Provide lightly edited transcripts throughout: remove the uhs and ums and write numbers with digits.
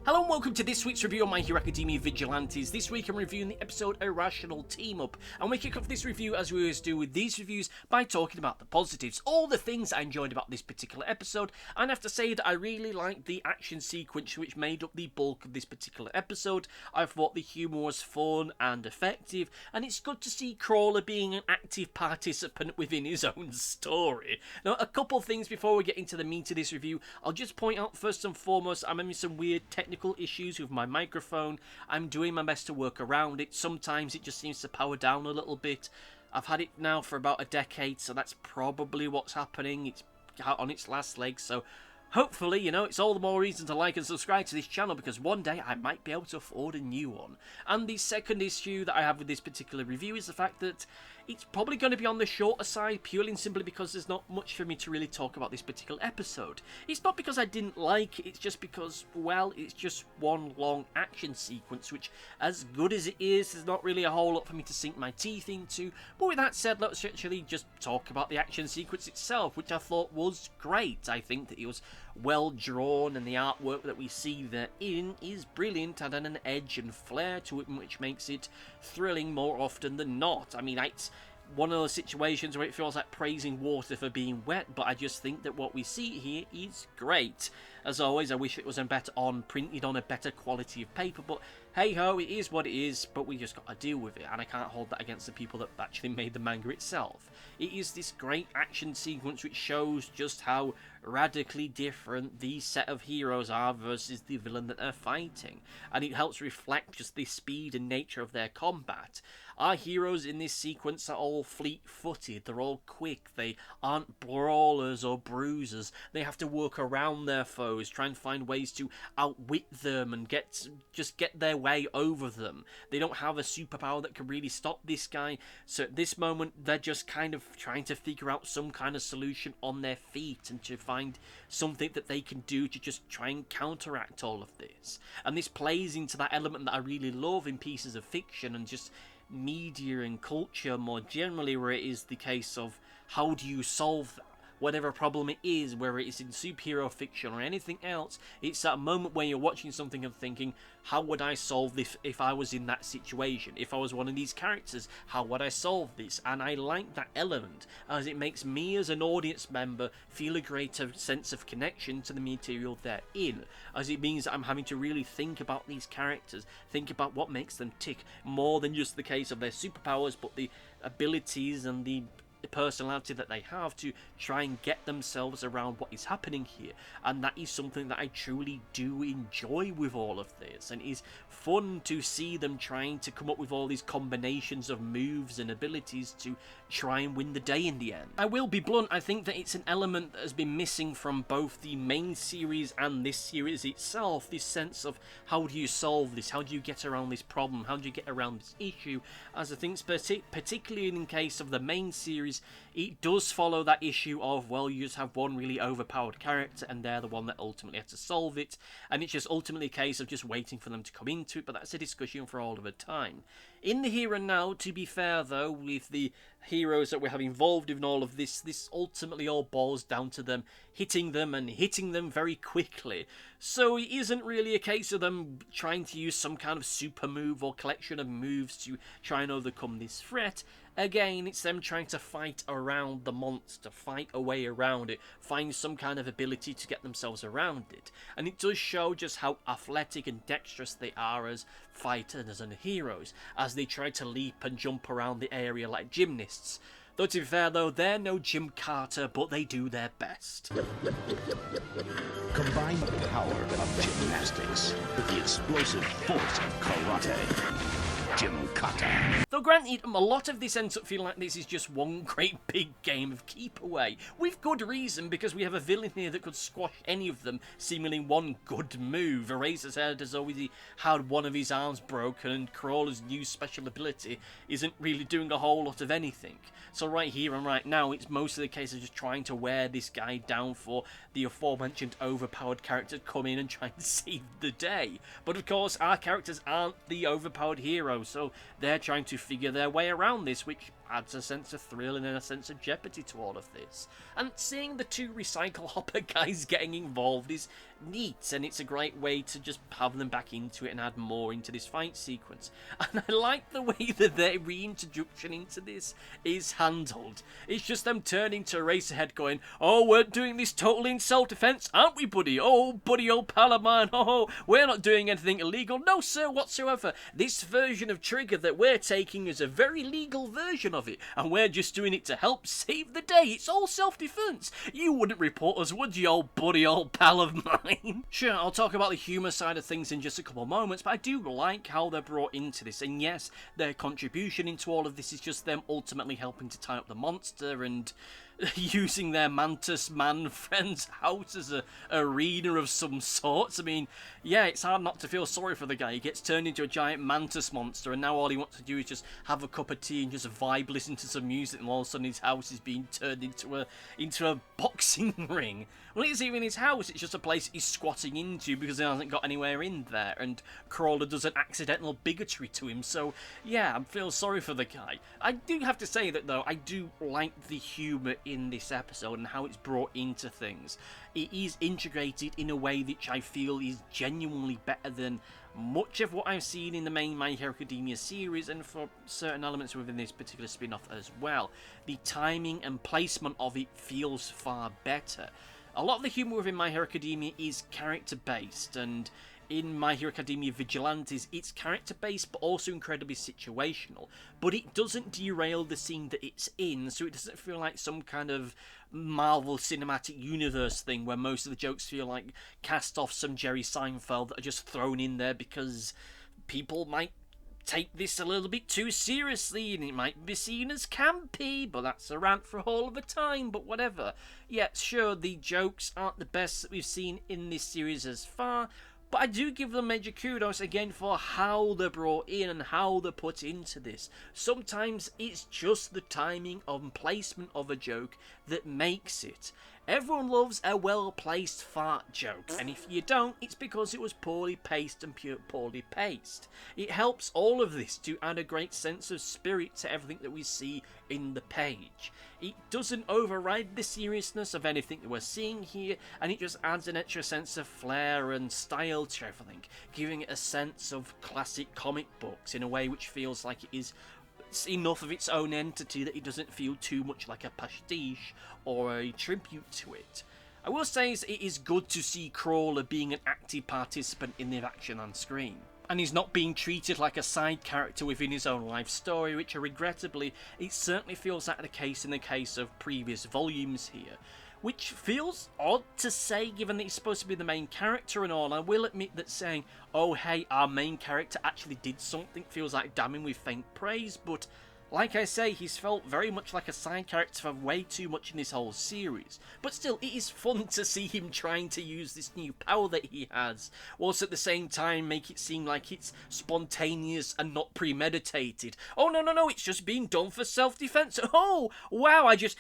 Hello and welcome to this week's review of My Hero Academia Vigilantes. This week I'm reviewing the episode Irrational Team Up, and we kick off this review as we always do with these reviews by talking about the positives, all the things I enjoyed about this particular episode. And I have to say that I really liked the action sequence which made up the bulk of this particular episode. I thought the humour was fun and effective, and it's good to see Crawler being an active participant within his own story. Now, a couple of things before we get into the meat of this review. I'll just point out first and foremost, I'm having some weird technical issues with my microphone. I'm doing my best to work around it. Sometimes it just seems to power down a little bit. I've had it now for about a decade, so that's probably what's happening. It's out on its last legs, so hopefully, you know, it's all the more reason to like and subscribe to this channel, because one day I might be able to afford a new one. And the second issue that I have with this particular review is the fact that it's probably going to be on the shorter side, purely and simply because there's not much for me to really talk about this particular episode. It's not because I didn't like it, it's just because, well, it's just one long action sequence, which, as good as it is, there's not really a whole lot for me to sink my teeth into. But with that said, let's actually just talk about the action sequence itself, which I thought was great. I think that it was well drawn, and the artwork that we see therein is brilliant and an edge and flair to it, which makes it thrilling more often than not. I mean, it's one of those situations where it feels like praising water for being wet, but I just think that what we see here is great. As always, I wish it was printed on a better quality of paper, but hey ho, it is what it is, but we just got to deal with it, and I can't hold that against the people that actually made the manga itself. It is this great action sequence which shows just how radically different these set of heroes are versus the villain that they're fighting, and it helps reflect just the speed and nature of their combat. Our heroes in this sequence are all fleet-footed, they're all quick, they aren't brawlers or bruisers, they have to work around their foes, try and find ways to outwit them and just get their way over them. They don't have a superpower that can really stop this guy, so at this moment they're just kind of trying to figure out some kind of solution on their feet and to find something that they can do to just try and counteract all of this. And this plays into that element that I really love in pieces of fiction and just media and culture more generally, where it is the case of how do you solve whatever problem it is, whether it's in superhero fiction or anything else. It's that moment where you're watching something and thinking, how would I solve this if I was in that situation? If I was one of these characters, how would I solve this? And I like that element, as it makes me as an audience member feel a greater sense of connection to the material they're in, as it means that I'm having to really think about these characters, think about what makes them tick, more than just the case of their superpowers, but the abilities and the personality that they have to try and get themselves around what is happening here. And that is something that I truly do enjoy with all of this, and it is fun to see them trying to come up with all these combinations of moves and abilities to try and win the day in the end. I will be blunt, I think that it's an element that has been missing from both the main series and this series itself, this sense of how do you solve this, how do you get around this problem, how do you get around this issue, as I think particularly in case of the main series, it does follow that issue of, well, you just have one really overpowered character and they're the one that ultimately has to solve it, and it's just ultimately a case of just waiting for them to come into it, but that's a discussion for all of a time. In the here and now, to be fair though, with the heroes that we have involved in all of this ultimately all boils down to them hitting them very quickly. So it isn't really a case of them trying to use some kind of super move or collection of moves to try and overcome this threat. Again, it's them trying to fight around the monster, fight a way around it, find some kind of ability to get themselves around it. And it does show just how athletic and dexterous they are as fighters and heroes, as they try to leap and jump around the area like gymnasts. Though to be fair though, they're no Jim Carter, but they do their best. Combine the power of gymnastics with the explosive force of karate. Jim Carter. Though granted, a lot of this ends up feeling like this is just one great big game of keep away, with good reason, because we have a villain here that could squash any of them seemingly in one good move. Eraserhead has already had one of his arms broken, and Crawler's new special ability isn't really doing a whole lot of anything. So right here and right now, it's mostly the case of just trying to wear this guy down for the aforementioned overpowered character to come in and try and save the day. But of course, our characters aren't the overpowered heroes, so they're trying to figure their way around this, which adds a sense of thrill and a sense of jeopardy to all of this. And seeing the two recycle hopper guys getting involved is neat, and it's a great way to just have them back into it and add more into this fight sequence. And I like the way that their reintroduction into this is handled. It's just them turning to Eraserhead going, "Oh, we're doing this totally in self-defense, aren't we, buddy? Oh, buddy, old pal of mine, oh, we're not doing anything illegal. No, sir, whatsoever. This version of Trigger that we're taking is a very legal version of it, and we're just doing it to help save the day. It's all self-defense. You wouldn't report us, would you, old buddy, old pal of mine?" Sure, I'll talk about the humour side of things in just a couple of moments, but I do like how they're brought into this, and yes, their contribution into all of this is just them ultimately helping to tie up the monster and using their mantis man friend's house as a arena of some sorts. I mean, yeah, it's hard not to feel sorry for the guy. He gets turned into a giant mantis monster, and now all he wants to do is just have a cup of tea and just vibe, listen to some music, and all of a sudden his house is being turned into a boxing ring. Well, it's even his house, it's just a place he's squatting into because he hasn't got anywhere in there, and Crawler does an accidental bigotry to him, so yeah, I feel sorry for the guy. I do have to say that, though, I do like the humour in this episode and how it's brought into things. It is integrated in a way which I feel is genuinely better than much of what I've seen in the main My Hero Academia series, and for certain elements within this particular spin-off as well. The timing and placement of it feels far better. A lot of the humour within My Hero Academia is character-based, and in My Hero Academia Vigilantes, it's character-based but also incredibly situational. But it doesn't derail the scene that it's in, so it doesn't feel like some kind of Marvel Cinematic Universe thing where most of the jokes feel like cast off some Jerry Seinfeld that are just thrown in there because people might take this a little bit too seriously and it might be seen as campy, but that's a rant for a whole of a time, but whatever. Yeah, sure, the jokes aren't the best that we've seen in this series as far, but I do give them major kudos again for how they're brought in and how they're put into this. Sometimes it's just the timing and placement of a joke that makes it. Everyone loves a well-placed fart joke, and if you don't, it's because it was poorly paced and poorly paced. It helps all of this to add a great sense of spirit to everything that we see in the page. It doesn't override the seriousness of anything that we're seeing here, and it just adds an extra sense of flair and style to everything, giving it a sense of classic comic books in a way which feels like it is enough of its own entity that it doesn't feel too much like a pastiche or a tribute to it. I will say it is good to see Crawler being an active participant in the action on screen, and he's not being treated like a side character within his own life story, which regrettably it certainly feels like the case in the case of previous volumes here. Which feels odd to say given that he's supposed to be the main character and all. I will admit that saying, "Oh hey, our main character actually did something," feels like damning with faint praise, but like I say, he's felt very much like a side character for way too much in this whole series. But still, it is fun to see him trying to use this new power that he has, whilst at the same time make it seem like it's spontaneous and not premeditated. Oh no, it's just being done for self-defense. Oh, wow, I just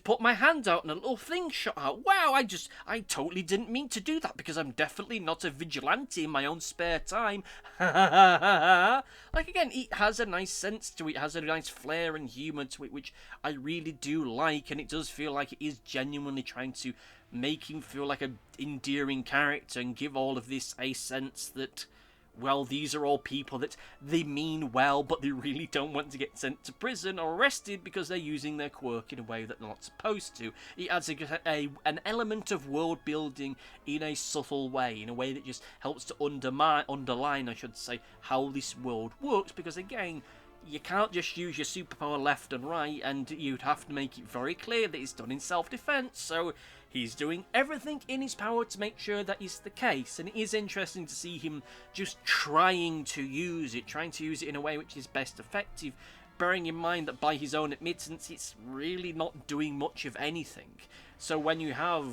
put my hand out and a little thing shot out. Wow, I totally didn't mean to do that because I'm definitely not a vigilante in my own spare time. Like, again, it has a nice sense to it, it has a nice flair and humour to it, which I really do like, and it does feel like it is genuinely trying to make him feel like an endearing character and give all of this a sense that, well, these are all people that they mean well, but they really don't want to get sent to prison or arrested because they're using their quirk in a way that they're not supposed to. It adds an element of world building in a subtle way, in a way that just helps to underline, I should say, how this world works, because again, you can't just use your superpower left and right, and you'd have to make it very clear that it's done in self-defense, so he's doing everything in his power to make sure that is the case, and it is interesting to see him just trying to use it in a way which is best effective, bearing in mind that by his own admittance, it's really not doing much of anything. So when you have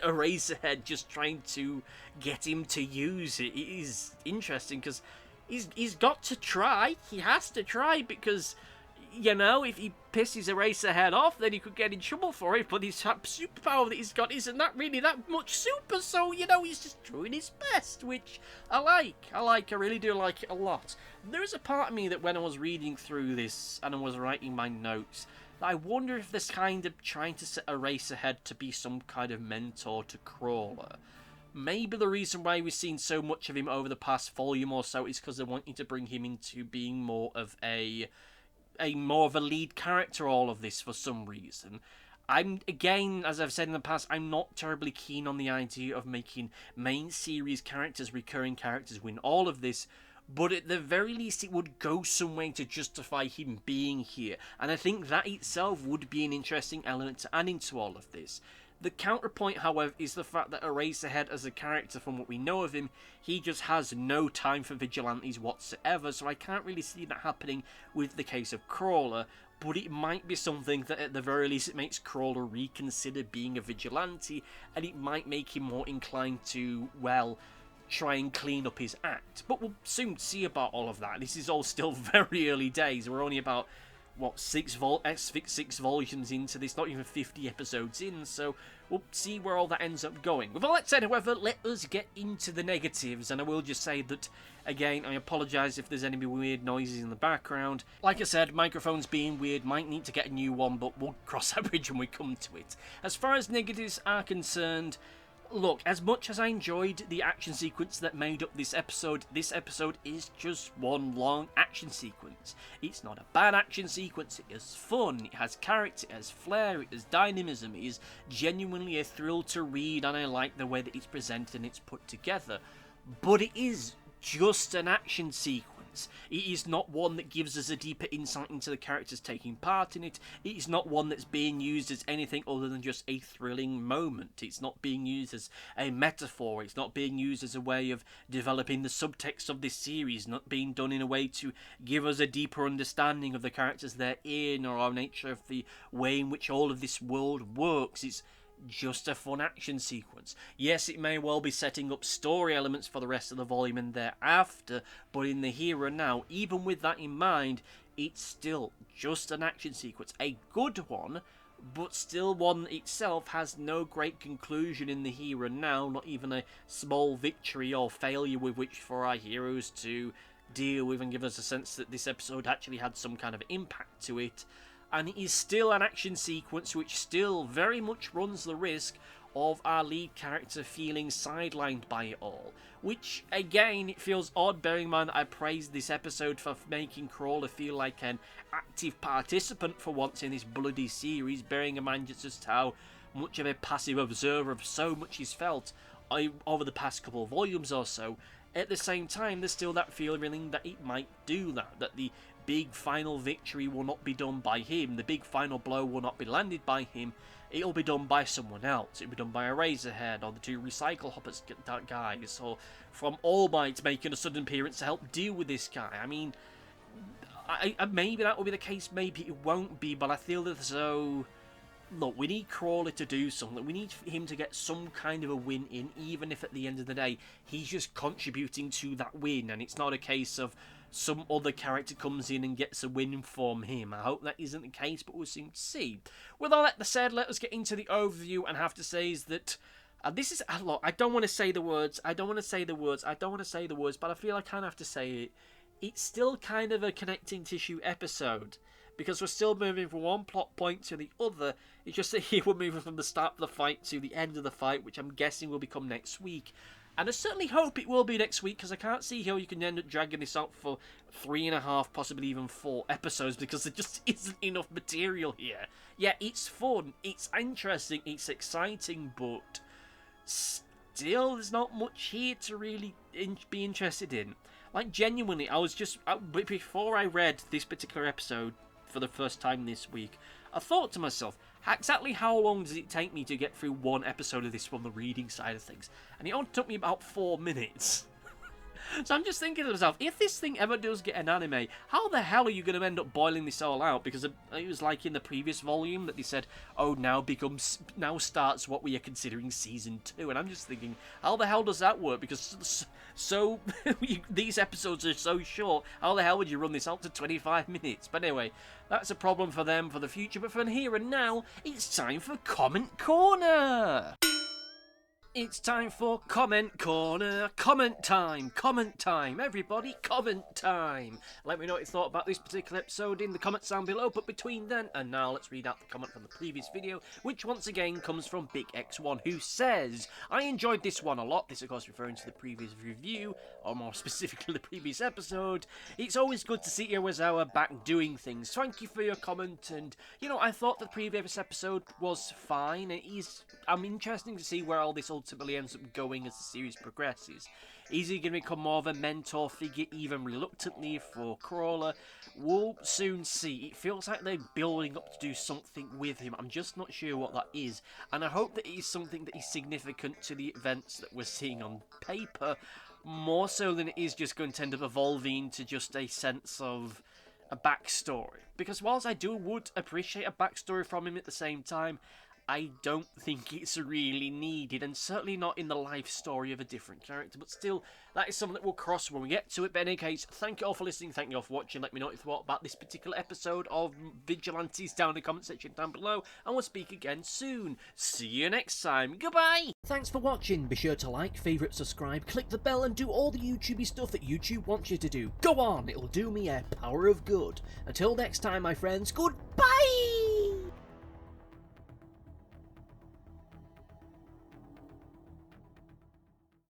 Eraserhead just trying to get him to use it, it is interesting, because he's got to try. He has to try because, you know, if he piss his Eraserhead off, then he could get in trouble for it, but his superpower that he's got isn't that really that much super, so, you know, he's just doing his best, which I like. I really do like it a lot. There is a part of me that when I was reading through this and I was writing my notes, I wonder if this kind of trying to set Eraserhead to be some kind of mentor to Crawler. Maybe the reason why we've seen so much of him over the past volume or so is because they're wanting to bring him into being more of a lead character, all of this, for some reason. I'm, again, as I've said in the past, I'm not terribly keen on the idea of making main series characters, recurring characters, win all of this, but at the very least it would go some way to justify him being here, and I think that itself would be an interesting element to add into all of this. The counterpoint, however, is the fact that Eraserhead as a character, from what we know of him, he just has no time for vigilantes whatsoever, so I can't really see that happening with the case of Crawler, but it might be something that at the very least it makes Crawler reconsider being a vigilante, and it might make him more inclined to, well, try and clean up his act. But we'll soon see about all of that. This is all still very early days. We're only about, what, 6 volumes into this, not even 50 episodes in, so we'll see where all that ends up going. With all that said, however, let us get into the negatives, and I will just say that, again, I apologise if there's any weird noises in the background. Like I said, microphones being weird, might need to get a new one, but we'll cross that bridge when we come to it. As far as negatives are concerned, look, as much as I enjoyed the action sequence that made up this episode is just one long action sequence. It's not a bad action sequence, it is fun, it has character, it has flair, it has dynamism, it is genuinely a thrill to read, and I like the way that it's presented and it's put together. But it is just an action sequence. It is not one that gives us a deeper insight into the characters taking part in it. It is not one that's being used as anything other than just a thrilling moment. It's not being used as a metaphor. It's not being used as a way of developing the subtext of this series, not being done in a way to give us a deeper understanding of the characters they're in or our nature of the way in which all of this world works. It's just a fun action sequence. Yes, it may well be setting up story elements for the rest of the volume and thereafter, but in the here and now, even with that in mind, it's still just an action sequence. A good one, but still one itself has no great conclusion in the here and now, not even a small victory or failure with which for our heroes to deal with and give us a sense that this episode actually had some kind of impact to it. And it is still an action sequence which still very much runs the risk of our lead character feeling sidelined by it all. Which, again, it feels odd, bearing in mind that I praised this episode for making Crawler feel like an active participant for once in this bloody series, bearing in mind just how much of a passive observer of so much is felt over the past couple of volumes or so. At the same time, there's still that feeling that it might do that the big final victory will not be done by him, the big final blow will not be landed by him, it'll be done by someone else. It'll be done by Eraserhead, or the two Recycle Hoppers guys, or from All Might making a sudden appearance to help deal with this guy. I mean, maybe that will be the case, maybe it won't be, but I feel as though, look, we need Crawler to do something. We need him to get some kind of a win in, even if at the end of the day he's just contributing to that win, and it's not a case of some other character comes in and gets a win from him. I hope that isn't the case, but we'll soon see. With all that said, let us get into the overview, and I have to say is that this is a lot. I don't want to say the words, but I feel I kind of have to say it. It's still kind of a connecting tissue episode, because we're still moving from one plot point to the other. It's just that here we're moving from the start of the fight to the end of the fight, which I'm guessing will become next week. And I certainly hope it will be next week, because I can't see how you can end up dragging this out for 3.5, possibly even 4 episodes, because there just isn't enough material here. Yeah, it's fun, it's interesting, it's exciting, but still there's not much here to really be interested in. Like, genuinely, before I read this particular episode for the first time this week, I thought to myself, exactly how long does it take me to get through one episode of this from the reading side of things? And it only took me about 4 minutes. So I'm just thinking to myself, if this thing ever does get an anime, how the hell are you going to end up boiling this all out? Because it was like in the previous volume that they said, oh, now starts what we are considering season 2. And I'm just thinking, how the hell does that work? Because these episodes are so short, how the hell would you run this out to 25 minutes? But anyway, that's a problem for them for the future. But for here and now, it's time for Comment Corner. It's time for Comment Corner. Comment time, everybody, comment time. Let me know what you thought about this particular episode in the comments down below, but between then and now, let's read out the comment from the previous video, which once again comes from Big X1, who says, I enjoyed this one a lot. This, of course, referring to the previous review, or more specifically the previous episode. It's always good to see Iwasawa back doing things. Thank you for your comment, and, you know, I thought the previous episode was fine. I'm interested to see where all this ultimately ends up going as the series progresses. Is he going to become more of a mentor figure, even reluctantly, for Crawler? We'll soon see. It feels like they're building up to do something with him. I'm just not sure what that is. And I hope that it is something that is significant to the events that we're seeing on paper, more so than it is just going to end up evolving into just a sense of a backstory. Because whilst I would appreciate a backstory from him at the same time, I don't think it's really needed, and certainly not in the life story of a different character, but still, that is something that we'll cross when we get to it. But in any case, thank you all for listening, thank you all for watching. Let me know what you thought about this particular episode of Vigilantes down in the comment section down below, and we'll speak again soon. See you next time, goodbye! Thanks for watching. Be sure to like, favourite, subscribe, click the bell, and do all the YouTubey stuff that YouTube wants you to do. Go on, it'll do me a power of good. Until next time, my friends, goodbye!